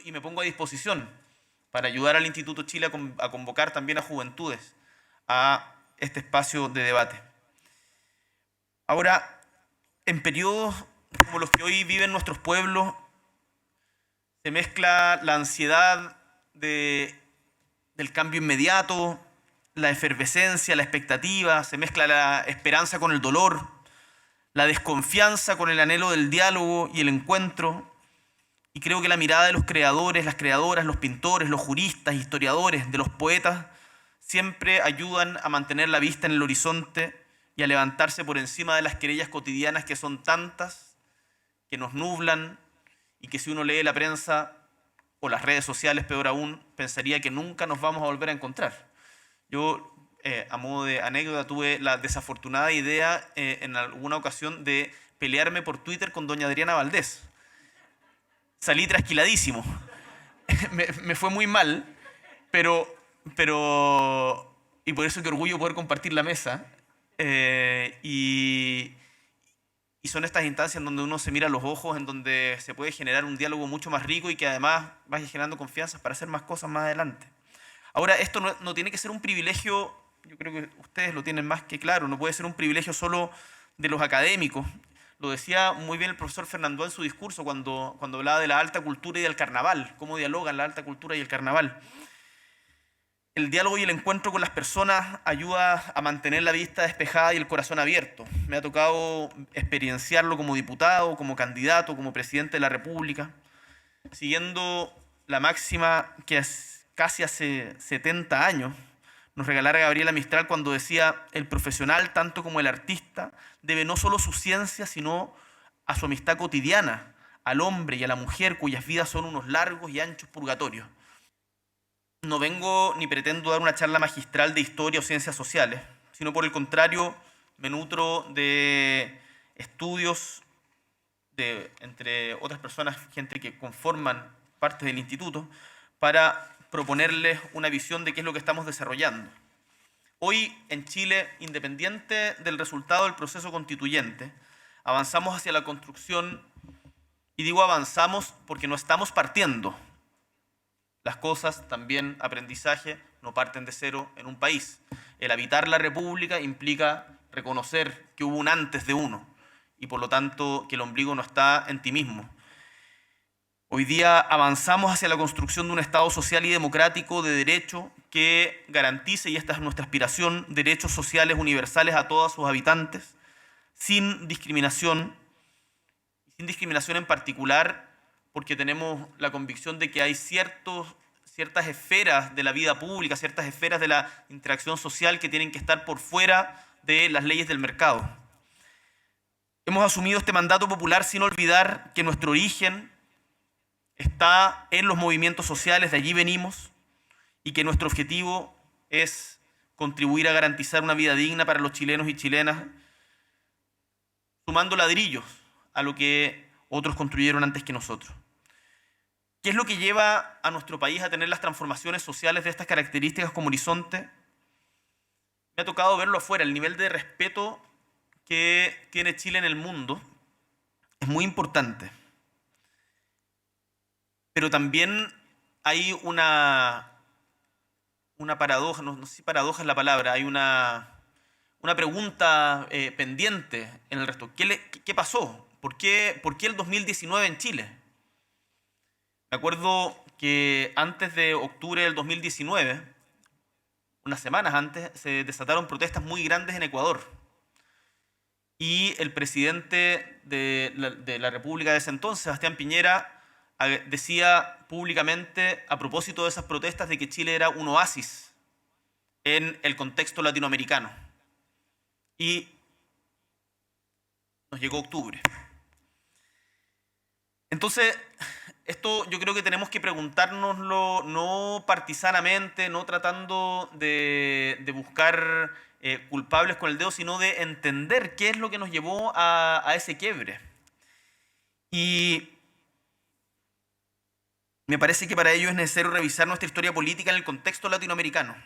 y me pongo a disposición para ayudar al Instituto Chile a convocar también a juventudes a este espacio de debate. Ahora, en periodos como los que hoy viven nuestros pueblos, se mezcla la ansiedad del cambio inmediato, la efervescencia, la expectativa, se mezcla la esperanza con el dolor, la desconfianza con el anhelo del diálogo y el encuentro. Y creo que la mirada de los creadores, las creadoras, los pintores, los juristas, historiadores, de los poetas, siempre ayudan a mantener la vista en el horizonte y a levantarse por encima de las querellas cotidianas que son tantas, que nos nublan y que si uno lee la prensa o las redes sociales, peor aún, pensaría que nunca nos vamos a volver a encontrar. Yo, a modo de anécdota, tuve la desafortunada idea en alguna ocasión de pelearme por Twitter con doña Adriana Valdés. Salí trasquiladísimo. me fue muy mal, pero, y por eso qué orgullo poder compartir la mesa. Y son estas instancias en donde uno se mira a los ojos, en donde se puede generar un diálogo mucho más rico y que además vaya generando confianza para hacer más cosas más adelante. Ahora, esto no tiene que ser un privilegio, yo creo que ustedes lo tienen más que claro, no puede ser un privilegio solo de los académicos. Lo decía muy bien el profesor Fernando en su discurso cuando hablaba de la alta cultura y del carnaval, cómo dialogan la alta cultura y el carnaval. El diálogo y el encuentro con las personas ayuda a mantener la vista despejada y el corazón abierto. Me ha tocado experienciarlo como diputado, como candidato, como presidente de la República, siguiendo la máxima que casi hace 70 años nos regalara Gabriela Mistral cuando decía: el profesional, tanto como el artista, debe no solo su ciencia, sino a su amistad cotidiana, al hombre y a la mujer cuyas vidas son unos largos y anchos purgatorios. No vengo ni pretendo dar una charla magistral de historia o ciencias sociales, sino por el contrario, me nutro de estudios entre otras personas, gente que conforman parte del instituto, para proponerles una visión de qué es lo que estamos desarrollando. Hoy en Chile, independiente del resultado del proceso constituyente, avanzamos hacia la construcción, y digo avanzamos porque no estamos partiendo. Las cosas, también aprendizaje, no parten de cero en un país. El habitar la república implica reconocer que hubo un antes de uno y por lo tanto que el ombligo no está en ti mismo. Hoy día avanzamos hacia la construcción de un Estado social y democrático de derecho que garantice, y esta es nuestra aspiración, derechos sociales universales a todos sus habitantes, sin discriminación en particular, porque tenemos la convicción de que hay ciertas esferas de la vida pública, ciertas esferas de la interacción social que tienen que estar por fuera de las leyes del mercado. Hemos asumido este mandato popular sin olvidar que nuestro origen está en los movimientos sociales, de allí venimos, y que nuestro objetivo es contribuir a garantizar una vida digna para los chilenos y chilenas, sumando ladrillos a lo que otros construyeron antes que nosotros. ¿Qué es lo que lleva a nuestro país a tener las transformaciones sociales de estas características como horizonte? Me ha tocado verlo afuera, el nivel de respeto que tiene Chile en el mundo es muy importante. Pero también hay una paradoja, no sé si paradoja es la palabra, hay una pregunta pendiente en el resto. ¿Qué pasó? ¿Por qué el 2019 en Chile? Me acuerdo que antes de octubre del 2019, unas semanas antes, se desataron protestas muy grandes en Ecuador. Y el presidente de la República de ese entonces, Sebastián Piñera, decía públicamente a propósito de esas protestas de que Chile era un oasis en el contexto latinoamericano. Y nos llegó octubre. Entonces, esto yo creo que tenemos que preguntárnoslo no partisanamente, no tratando de buscar culpables con el dedo, sino de entender qué es lo que nos llevó a ese quiebre. Y me parece que para ello es necesario revisar nuestra historia política en el contexto latinoamericano.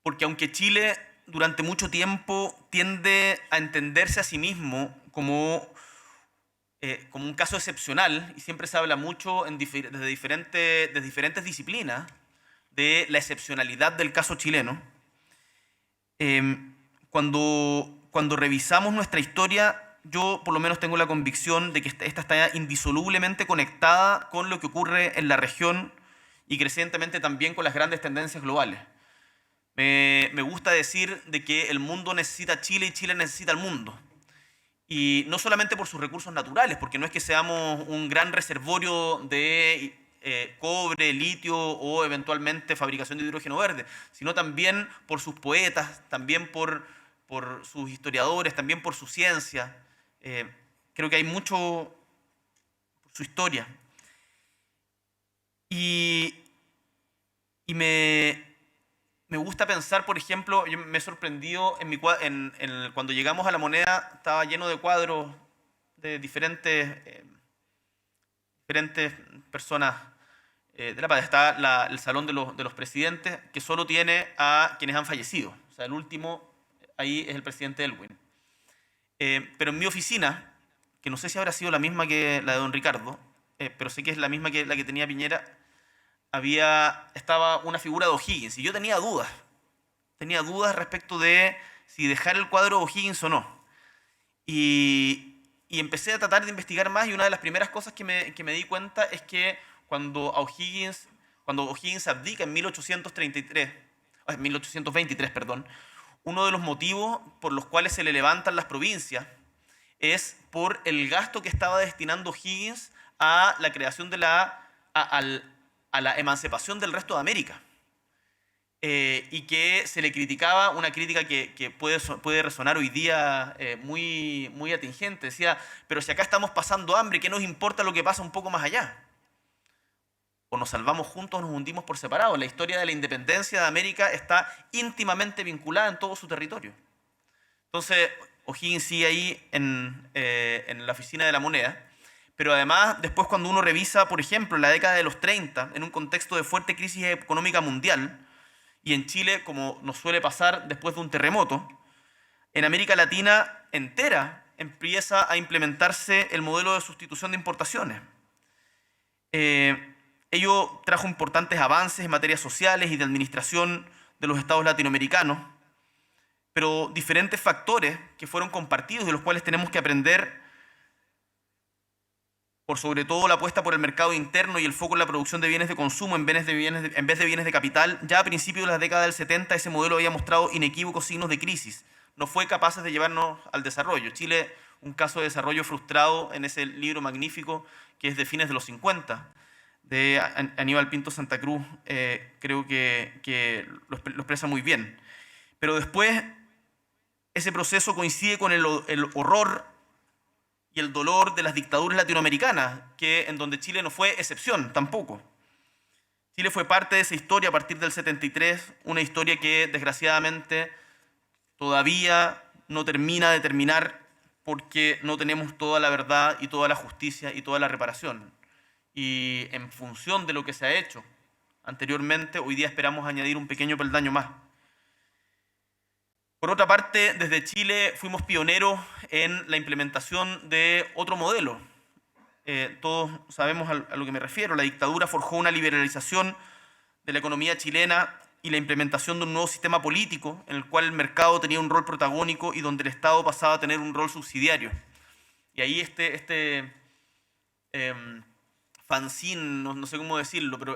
Porque aunque Chile durante mucho tiempo tiende a entenderse a sí mismo como como un caso excepcional, y siempre se habla mucho desde diferentes disciplinas de la excepcionalidad del caso chileno. Cuando revisamos nuestra historia, yo por lo menos tengo la convicción de que esta está indisolublemente conectada con lo que ocurre en la región y crecientemente también con las grandes tendencias globales. Me gusta decir de que el mundo necesita a Chile y Chile necesita al mundo. Y no solamente por sus recursos naturales, porque no es que seamos un gran reservorio de cobre, litio o eventualmente fabricación de hidrógeno verde, sino también por sus poetas, también por sus historiadores, también por su ciencia. Creo que hay mucho por su historia. Y me gusta pensar, por ejemplo, yo me he sorprendido cuando llegamos a La Moneda, estaba lleno de cuadros de diferentes personas de La Paz. Está el Salón de los Presidentes, que solo tiene a quienes han fallecido. O sea, el último ahí es el presidente Elwin. Pero en mi oficina, que no sé si habrá sido la misma que la de don Ricardo, pero sé que es la misma que la que tenía Piñera, estaba una figura de O'Higgins, y yo tenía dudas respecto de si dejar el cuadro de O'Higgins o no. Y empecé a tratar de investigar más, y una de las primeras cosas que me di cuenta es que cuando O'Higgins abdica en 1823, perdón, uno de los motivos por los cuales se le levantan las provincias es por el gasto que estaba destinando O'Higgins a la creación de a la emancipación del resto de América. Y que se le criticaba, una crítica que puede resonar hoy día muy, muy atingente. Decía, pero si acá estamos pasando hambre, ¿qué nos importa lo que pasa un poco más allá? O nos salvamos juntos o nos hundimos por separado. La historia de la independencia de América está íntimamente vinculada en todo su territorio. Entonces, O'Higgins sigue ahí en la oficina de La Moneda. Pero además, después cuando uno revisa, por ejemplo, la década de los 30, en un contexto de fuerte crisis económica mundial, y en Chile, como nos suele pasar después de un terremoto, en América Latina entera empieza a implementarse el modelo de sustitución de importaciones. Ello trajo importantes avances en materias sociales y de administración de los estados latinoamericanos, pero diferentes factores que fueron compartidos, de los cuales tenemos que aprender, por sobre todo la apuesta por el mercado interno y el foco en la producción de bienes de consumo en vez de bienes de capital. Ya a principios de la década del 70 ese modelo había mostrado inequívocos signos de crisis. No fue capaz de llevarnos al desarrollo. Chile, un caso de desarrollo frustrado en ese libro magnífico que es de fines de los 50, de Aníbal Pinto Santa Cruz, creo que lo expresa muy bien. Pero después ese proceso coincide con el horror y el dolor de las dictaduras latinoamericanas, en donde Chile no fue excepción tampoco. Chile fue parte de esa historia a partir del 73, una historia que desgraciadamente todavía no termina de terminar porque no tenemos toda la verdad y toda la justicia y toda la reparación. Y en función de lo que se ha hecho anteriormente, hoy día esperamos añadir un pequeño peldaño más. Por otra parte, desde Chile fuimos pioneros en la implementación de otro modelo. Todos sabemos a lo que me refiero. La dictadura forjó una liberalización de la economía chilena y la implementación de un nuevo sistema político en el cual el mercado tenía un rol protagónico y donde el Estado pasaba a tener un rol subsidiario. Y ahí fanzine, no sé cómo decirlo, pero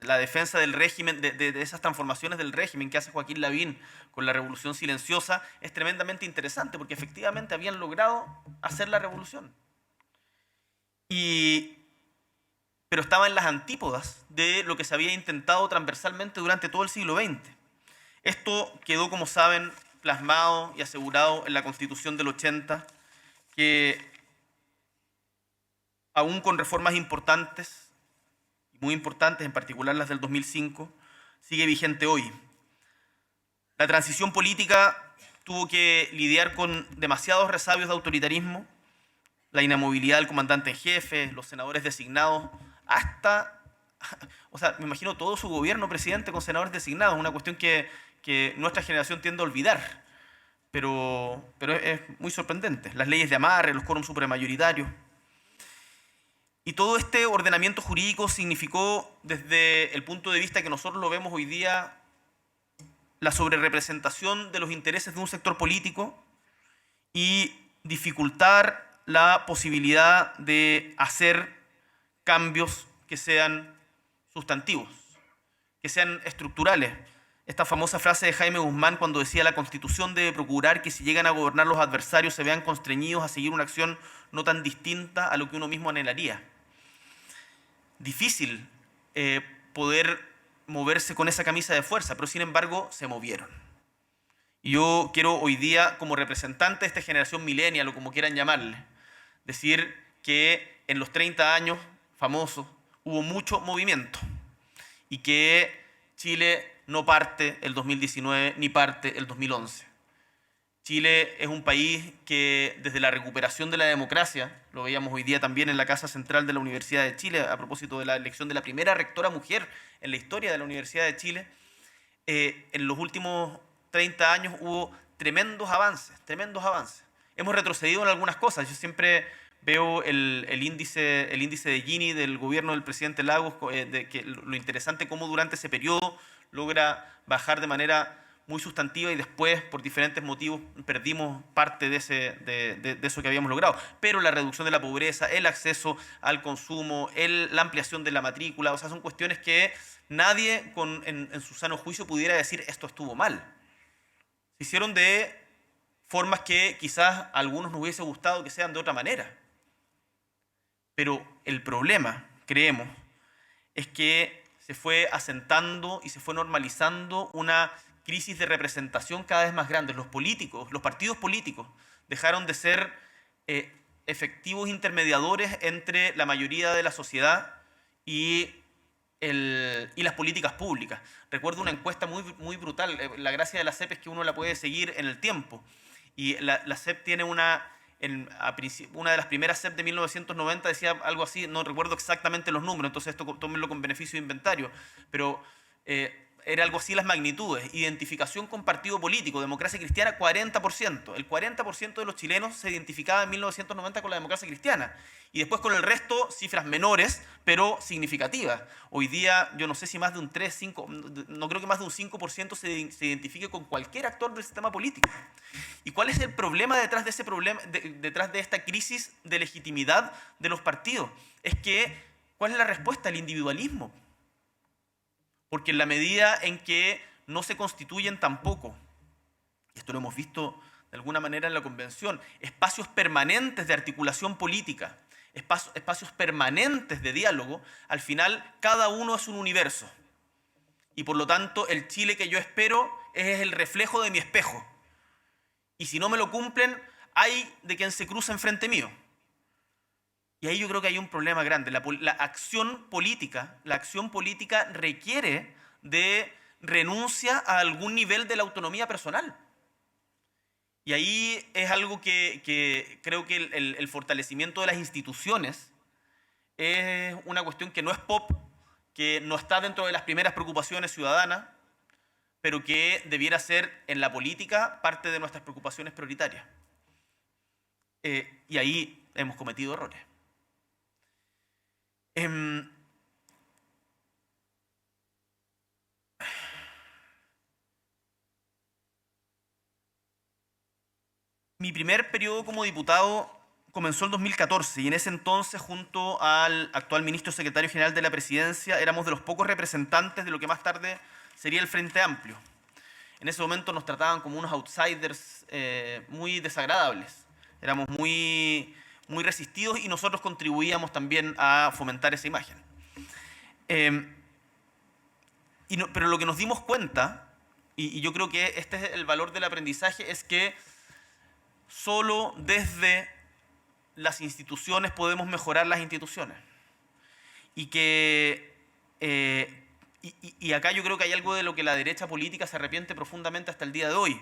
la defensa del régimen, de esas transformaciones del régimen que hace Joaquín Lavín con la Revolución Silenciosa, es tremendamente interesante porque efectivamente habían logrado hacer la revolución. Pero estaba en las antípodas de lo que se había intentado transversalmente durante todo el siglo XX. Esto quedó, como saben, plasmado y asegurado en la Constitución del 80, que aún con reformas importantes, muy importantes, en particular las del 2005, sigue vigente hoy. La transición política tuvo que lidiar con demasiados resabios de autoritarismo, la inamovilidad del comandante en jefe, los senadores designados, me imagino todo su gobierno, presidente, con senadores designados, una cuestión que nuestra generación tiende a olvidar. pero es muy sorprendente. Las leyes de amarre, los quórums supramayoritarios. Y todo este ordenamiento jurídico significó, desde el punto de vista que nosotros lo vemos hoy día, la sobrerepresentación de los intereses de un sector político y dificultar la posibilidad de hacer cambios que sean sustantivos, que sean estructurales. Esta famosa frase de Jaime Guzmán cuando decía: la Constitución debe procurar que si llegan a gobernar los adversarios se vean constreñidos a seguir una acción no tan distinta a lo que uno mismo anhelaría. Difícil poder moverse con esa camisa de fuerza, pero sin embargo se movieron. Y yo quiero hoy día, como representante de esta generación millennial o como quieran llamarle, decir que en los 30 años famosos hubo mucho movimiento y que Chile no parte el 2019 ni parte el 2011. Chile es un país que desde la recuperación de la democracia, lo veíamos hoy día también en la Casa Central de la Universidad de Chile, a propósito de la elección de la primera rectora mujer en la historia de la Universidad de Chile, en los últimos 30 años hubo tremendos avances, tremendos avances. Hemos retrocedido en algunas cosas. Yo siempre veo el índice de Gini del gobierno del presidente Lagos, que lo interesante cómo durante ese periodo logra bajar de manera muy sustantiva y después, por diferentes motivos, perdimos parte de eso que habíamos logrado. Pero la reducción de la pobreza, el acceso al consumo, la ampliación de la matrícula, o sea, son cuestiones que nadie en su sano juicio pudiera decir esto estuvo mal. Se hicieron de formas que quizás a algunos nos hubiese gustado que sean de otra manera. Pero el problema, creemos, es que se fue asentando y se fue normalizando una crisis de representación cada vez más grande. Los políticos, los partidos políticos, dejaron de ser efectivos intermediadores entre la mayoría de la sociedad y las políticas públicas. Recuerdo una encuesta muy brutal. La gracia de la CEP es que uno la puede seguir en el tiempo. Y la CEP tiene una de las primeras CEP de 1990 decía algo así, no recuerdo exactamente los números, entonces esto tómenlo con beneficio de inventario, pero era algo así las magnitudes. Identificación con partido político, democracia cristiana, 40%. El 40% de los chilenos se identificaba en 1990 con la democracia cristiana. Y después con el resto, cifras menores, pero significativas. Hoy día, yo no sé si más de un 3, 5, no creo que más de un 5% se identifique con cualquier actor del sistema político. ¿Y cuál es el problema detrás de ese problema, detrás de esta crisis de legitimidad de los partidos? Es que, ¿cuál es la respuesta? El individualismo. Porque en la medida en que no se constituyen tampoco, y esto lo hemos visto de alguna manera en la convención, espacios permanentes de articulación política, espacios permanentes de diálogo, al final cada uno es un universo. Y por lo tanto el Chile que yo espero es el reflejo de mi espejo. Y si no me lo cumplen, hay de quien se cruza enfrente mío. Y ahí yo creo que hay un problema grande. La acción política requiere de renuncia a algún nivel de la autonomía personal. Y ahí es algo que creo que el fortalecimiento de las instituciones es una cuestión que no es pop, que no está dentro de las primeras preocupaciones ciudadanas, pero que debiera ser en la política parte de nuestras preocupaciones prioritarias. Y ahí hemos cometido errores. Mi primer periodo como diputado comenzó en 2014 y en ese entonces, junto al actual ministro secretario general de la Presidencia, éramos de los pocos representantes de lo que más tarde sería el Frente Amplio. En ese momento nos trataban como unos outsiders muy desagradables. Éramos muy resistidos y nosotros contribuíamos también a fomentar esa imagen. Pero lo que nos dimos cuenta, y yo creo que este es el valor del aprendizaje, es que solo desde las instituciones podemos mejorar las instituciones. Y que y acá yo creo que hay algo de lo que la derecha política se arrepiente profundamente hasta el día de hoy,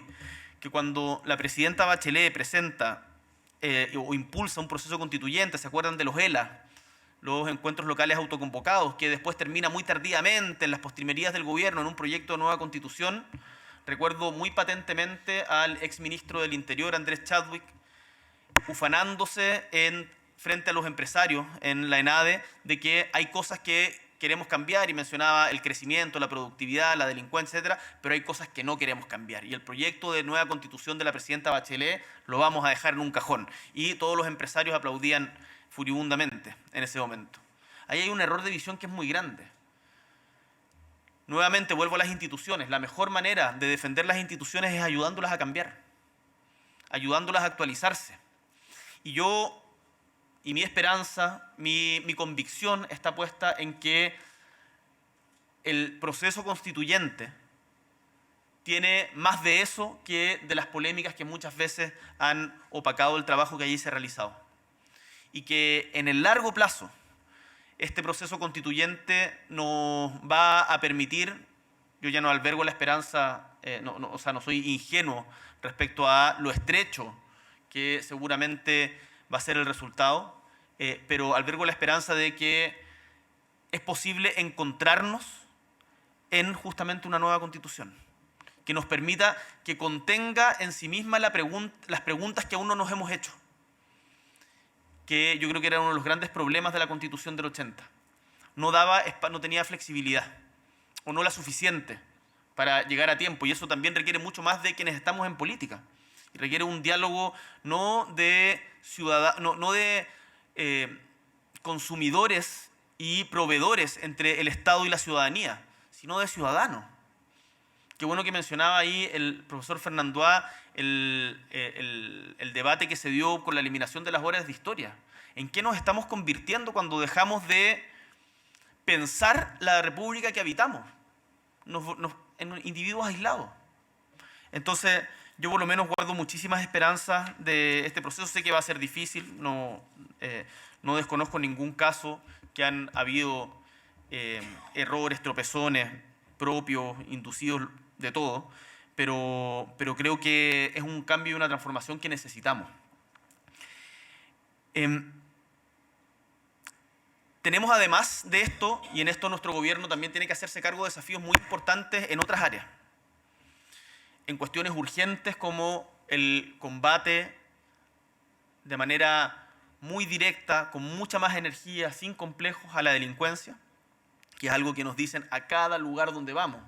que cuando la presidenta Bachelet presenta o impulsa un proceso constituyente, ¿se acuerdan de los ELA? Los encuentros locales autoconvocados, que después termina muy tardíamente en las postrimerías del gobierno en un proyecto de nueva constitución. Recuerdo muy patentemente al exministro del Interior, Andrés Chadwick, ufanándose frente a los empresarios en la ENADE de que hay cosas que queremos cambiar, y mencionaba el crecimiento, la productividad, la delincuencia, etcétera, pero hay cosas que no queremos cambiar. Y el proyecto de nueva constitución de la presidenta Bachelet lo vamos a dejar en un cajón. Y todos los empresarios aplaudían furibundamente en ese momento. Ahí hay un error de visión que es muy grande. Nuevamente vuelvo a las instituciones. La mejor manera de defender las instituciones es ayudándolas a cambiar, ayudándolas a actualizarse. Y mi esperanza, mi convicción está puesta en que el proceso constituyente tiene más de eso que de las polémicas que muchas veces han opacado el trabajo que allí se ha realizado. Y que en el largo plazo este proceso constituyente nos va a permitir, yo ya no albergo la esperanza, no soy ingenuo respecto a lo estrecho que seguramente va a ser el resultado, pero albergo la esperanza de que es posible encontrarnos en justamente una nueva constitución, que nos permita, que contenga en sí misma las preguntas que aún no nos hemos hecho, que yo creo que era uno de los grandes problemas de la Constitución del 80. No tenía flexibilidad, o no la suficiente para llegar a tiempo, y eso también requiere mucho más de quienes estamos en política. Y requiere un diálogo no de consumidores y proveedores entre el Estado y la ciudadanía, sino de ciudadanos. Qué bueno que mencionaba ahí el profesor Fernando A. el debate que se dio con la eliminación de las horas de historia. ¿En qué nos estamos convirtiendo cuando dejamos de pensar la república que habitamos? En individuos aislados. Entonces, yo por lo menos guardo muchísimas esperanzas de este proceso. Sé que va a ser difícil, no desconozco ningún caso que han habido errores, tropezones propios, inducidos, de todo, pero creo que es un cambio y una transformación que necesitamos. Tenemos además de esto, y en esto nuestro gobierno también tiene que hacerse cargo de desafíos muy importantes en otras áreas, en cuestiones urgentes como el combate de manera muy directa, con mucha más energía, sin complejos, a la delincuencia, que es algo que nos dicen a cada lugar donde vamos.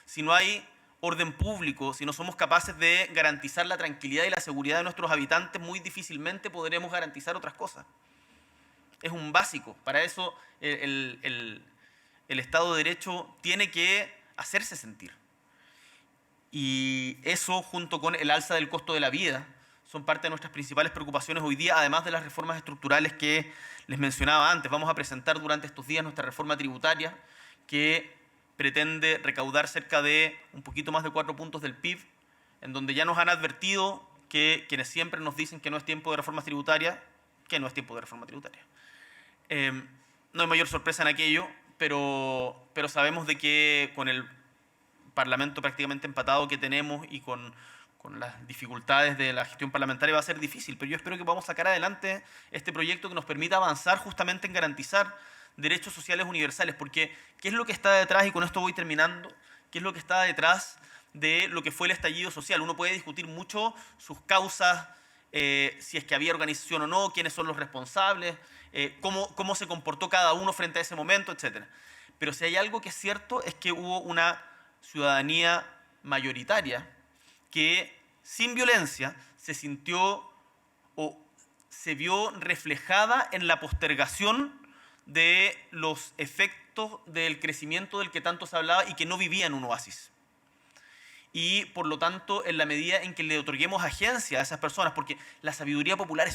Si no hay orden público, si no somos capaces de garantizar la tranquilidad y la seguridad de nuestros habitantes, muy difícilmente podremos garantizar otras cosas. Es un básico. Para eso el Estado de Derecho tiene que hacerse sentir. Y eso, junto con el alza del costo de la vida, son parte de nuestras principales preocupaciones hoy día, además de las reformas estructurales que les mencionaba antes. Vamos a presentar durante estos días nuestra reforma tributaria, que pretende recaudar cerca de un poquito más de 4 puntos del PIB, en donde ya nos han advertido que quienes siempre nos dicen que no es tiempo de reformas tributarias, que no es tiempo de reforma tributaria. No hay mayor sorpresa en aquello, pero sabemos de que con el Parlamento prácticamente empatado que tenemos y con las dificultades de la gestión parlamentaria va a ser difícil, pero yo espero que podamos sacar adelante este proyecto que nos permita avanzar justamente en garantizar derechos sociales universales, porque ¿qué es lo que está detrás? Y con esto voy terminando. ¿Qué es lo que está detrás de lo que fue el estallido social? Uno puede discutir mucho sus causas, si es que había organización o no, quiénes son los responsables, cómo se comportó cada uno frente a ese momento, etc. Pero si hay algo que es cierto es que hubo una ciudadanía mayoritaria que sin violencia se sintió o se vio reflejada en la postergación de los efectos del crecimiento del que tanto se hablaba y que no vivía en un oasis. Y por lo tanto, en la medida en que le otorguemos agencia a esas personas, porque la sabiduría popular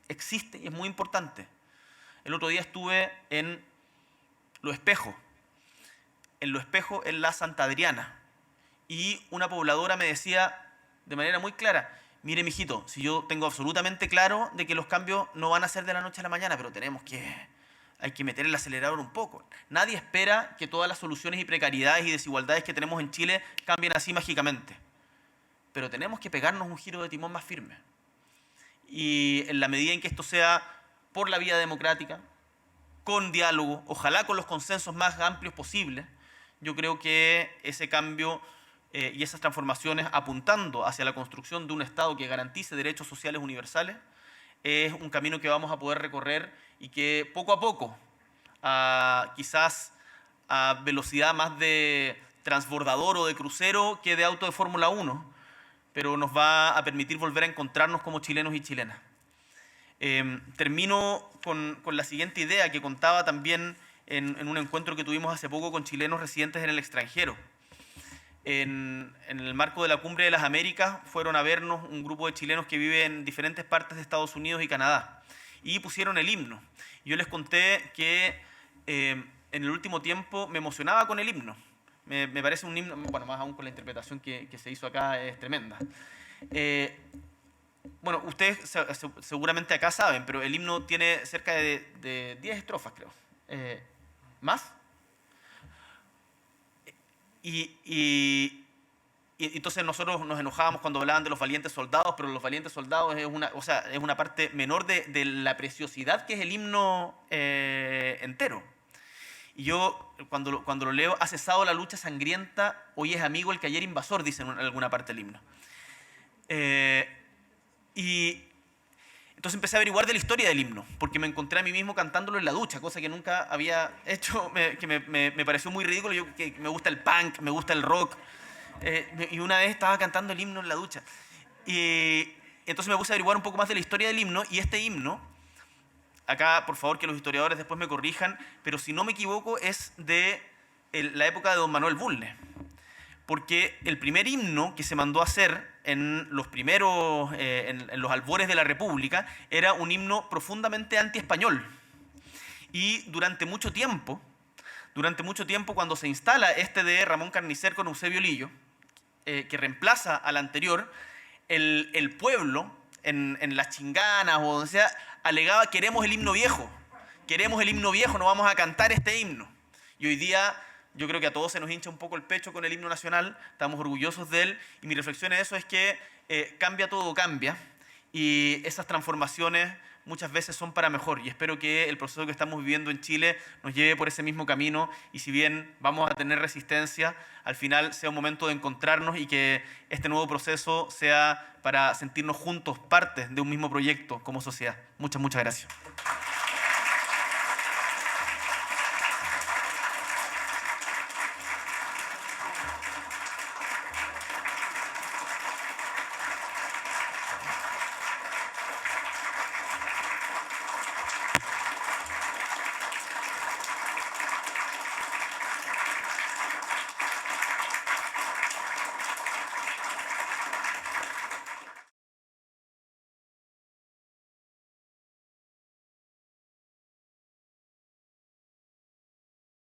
existe y es muy importante. El otro día estuve en Lo Espejo, en la Santa Adriana, y una pobladora me decía de manera muy clara: mire, mijito, si yo tengo absolutamente claro de que los cambios no van a ser de la noche a la mañana, pero hay que meter el acelerador un poco. Nadie espera que todas las soluciones y precariedades y desigualdades que tenemos en Chile cambien así mágicamente. Pero tenemos que pegarnos un giro de timón más firme. Y en la medida en que esto sea por la vía democrática, con diálogo, ojalá con los consensos más amplios posibles, yo creo que ese cambio y esas transformaciones apuntando hacia la construcción de un Estado que garantice derechos sociales universales, es un camino que vamos a poder recorrer y que poco a poco, quizás a velocidad más de transbordador o de crucero que de auto de Fórmula 1, pero nos va a permitir volver a encontrarnos como chilenos y chilenas. Termino con la siguiente idea que contaba también en un encuentro que tuvimos hace poco con chilenos residentes en el extranjero. En el marco de la Cumbre de las Américas fueron a vernos un grupo de chilenos que viven en diferentes partes de Estados Unidos y Canadá y pusieron el himno. Yo les conté que en el último tiempo me emocionaba con el himno. Me parece un himno, bueno, más aún con la interpretación que se hizo acá, es tremenda. Bueno, ustedes seguramente acá saben, pero el himno tiene cerca de 10 estrofas, creo. ¿Más? Y entonces nosotros nos enojábamos cuando hablaban de los valientes soldados, pero los valientes soldados es una parte menor de la preciosidad que es el himno entero. Y yo, cuando lo leo, ha cesado la lucha sangrienta, hoy es amigo el que ayer invasor, dice en alguna parte del himno. Y entonces empecé a averiguar de la historia del himno, porque me encontré a mí mismo cantándolo en la ducha, cosa que nunca había hecho, que me pareció muy ridículo. Yo que me gusta el punk, me gusta el rock, y una vez estaba cantando el himno en la ducha. Y entonces me puse a averiguar un poco más de la historia del himno, y este himno, acá por favor que los historiadores después me corrijan, pero si no me equivoco es de la época de don Manuel Bulnes, porque el primer himno que se mandó a hacer en los primeros, en los albores de la República, era un himno profundamente anti-español. Y durante mucho tiempo, cuando se instala este de Ramón Carnicer con Eusebio Lillo, que reemplaza al anterior, el pueblo, en las chinganas o donde sea, alegaba: queremos el himno viejo, no vamos a cantar este himno. Y hoy día yo creo que a todos se nos hincha un poco el pecho con el himno nacional, estamos orgullosos de él, y mi reflexión en eso es que cambia todo, cambia, y esas transformaciones muchas veces son para mejor, y espero que el proceso que estamos viviendo en Chile nos lleve por ese mismo camino, y si bien vamos a tener resistencia, al final sea un momento de encontrarnos y que este nuevo proceso sea para sentirnos juntos, parte de un mismo proyecto como sociedad. Muchas gracias.